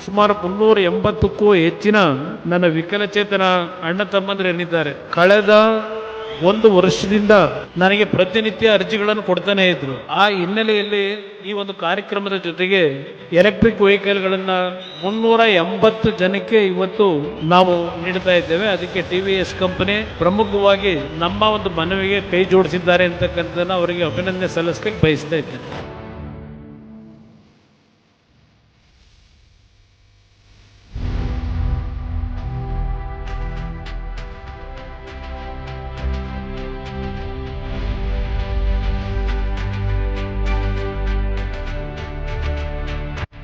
ಸುಮಾರು 380ಕ್ಕೂ ಹೆಚ್ಚಿನ ನನ್ನ ವಿಕಲಚೇತನ ಅಣ್ಣ ತಮ್ಮಂದಿರೇನಿದ್ದಾರೆ ಕಳೆದ 1 ವರ್ಷದಿಂದ ನನಗೆ ಪ್ರತಿನಿತ್ಯ ಅರ್ಜಿಗಳನ್ನು ಕೊಡ್ತಾನೆ ಇದ್ರು. ಆ ಹಿನ್ನೆಲೆಯಲ್ಲಿ ಈ ಒಂದು ಕಾರ್ಯಕ್ರಮದ ಜೊತೆಗೆ ಎಲೆಕ್ಟ್ರಿಕ್ ವೆಹಿಕಲ್ಗಳನ್ನ 380 ಜನಕ್ಕೆ ಇವತ್ತು ನಾವು ನೀಡ್ತಾ ಇದ್ದೇವೆ. ಅದಕ್ಕೆ TVS ಕಂಪನಿ ಪ್ರಮುಖವಾಗಿ ನಮ್ಮ ಒಂದು ಮನವಿಗೆ ಕೈ ಜೋಡಿಸಿದ್ದಾರೆ ಅಂತಕ್ಕಂಥದ್ದನ್ನ ಅವರಿಗೆ ಅಭಿನಂದನೆ ಸಲ್ಲಿಸಲಿಕ್ಕೆ ಬಯಸ್ತಾ ಇದ್ದೇನೆ.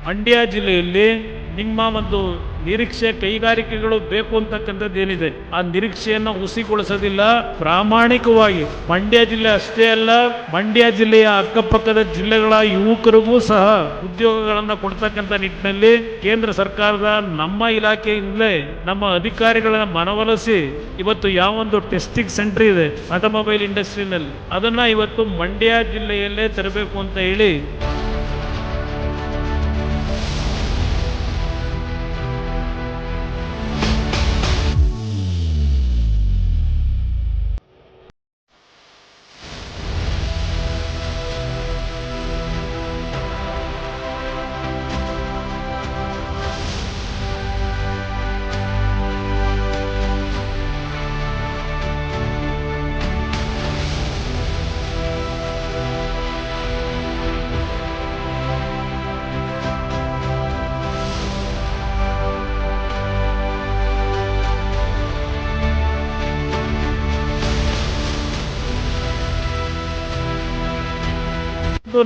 ಮಂಡ್ಯ ಜಿಲ್ಲೆಯಲ್ಲಿ ನಿಮ್ಮ ಒಂದು ನಿರೀಕ್ಷೆ ಕೈಗಾರಿಕೆಗಳು ಬೇಕು ಅಂತಕ್ಕಂಥದ್ದು ಏನಿದೆ ಆ ನಿರೀಕ್ಷೆಯನ್ನು ಹುಸಿಗೊಳಿಸೋದಿಲ್ಲ. ಪ್ರಾಮಾಣಿಕವಾಗಿ ಮಂಡ್ಯ ಜಿಲ್ಲೆ ಅಷ್ಟೇ ಅಲ್ಲ, ಮಂಡ್ಯ ಜಿಲ್ಲೆಯ ಅಕ್ಕಪಕ್ಕದ ಜಿಲ್ಲೆಗಳ ಯುವಕರಿಗೂ ಸಹ ಉದ್ಯೋಗಗಳನ್ನು ಕೊಡ್ತಕ್ಕಂಥ ನಿಟ್ಟಿನಲ್ಲಿ ಕೇಂದ್ರ ಸರ್ಕಾರದ ನಮ್ಮ ಇಲಾಖೆಯಿಂದಲೇ ನಮ್ಮ ಅಧಿಕಾರಿಗಳನ್ನ ಮನವೊಲಿಸಿ ಇವತ್ತು ಯಾವೊಂದು ಟೆಸ್ಟಿಂಗ್ ಸೆಂಟರ್ ಇದೆ ಆಟೋಮೊಬೈಲ್ ಇಂಡಸ್ಟ್ರಿನಲ್ಲಿ ಅದನ್ನ ಇವತ್ತು ಮಂಡ್ಯ ಜಿಲ್ಲೆಯಲ್ಲೇ ತರಬೇಕು ಅಂತ ಹೇಳಿ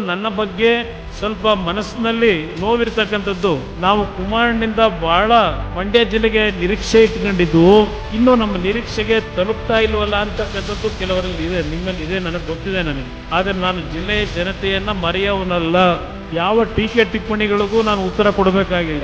ನನ್ನ ಬಗ್ಗೆ ಸ್ವಲ್ಪ ಮನಸ್ಸಿನಲ್ಲಿ ನೋವಿರ್ತಕ್ಕಂಥದ್ದು. ನಾವು ಕುಮಾರನಿಂದ ಬಹಳ ಮಂಡ್ಯ ಜಿಲ್ಲೆಗೆ ನಿರೀಕ್ಷೆ ಇಟ್ಕೊಂಡಿದ್ದು ಇನ್ನು ನಮ್ಮ ನಿರೀಕ್ಷೆಗೆ ತಲುಪ್ತಾ ಇಲ್ವಲ್ಲ ಅಂತಕ್ಕಂಥದ್ದು ಕೆಲವರಲ್ಲಿ ಇದೆ, ನಿಮ್ಮಲ್ಲಿ ಇದೆ, ನನಗೆ ಗೊತ್ತಿದೆ ನನಗೆ. ಆದರೆ ನಾನು ಜಿಲ್ಲೆಯ ಜನತೆಯನ್ನ ಮರೆಯವನಲ್ಲ. ಯಾವ ಟೀಕೆ ಟಿಪ್ಪಣಿಗಳಿಗೂ ನಾನು ಉತ್ತರ ಕೊಡಬೇಕಾಗಿಲ್ಲ.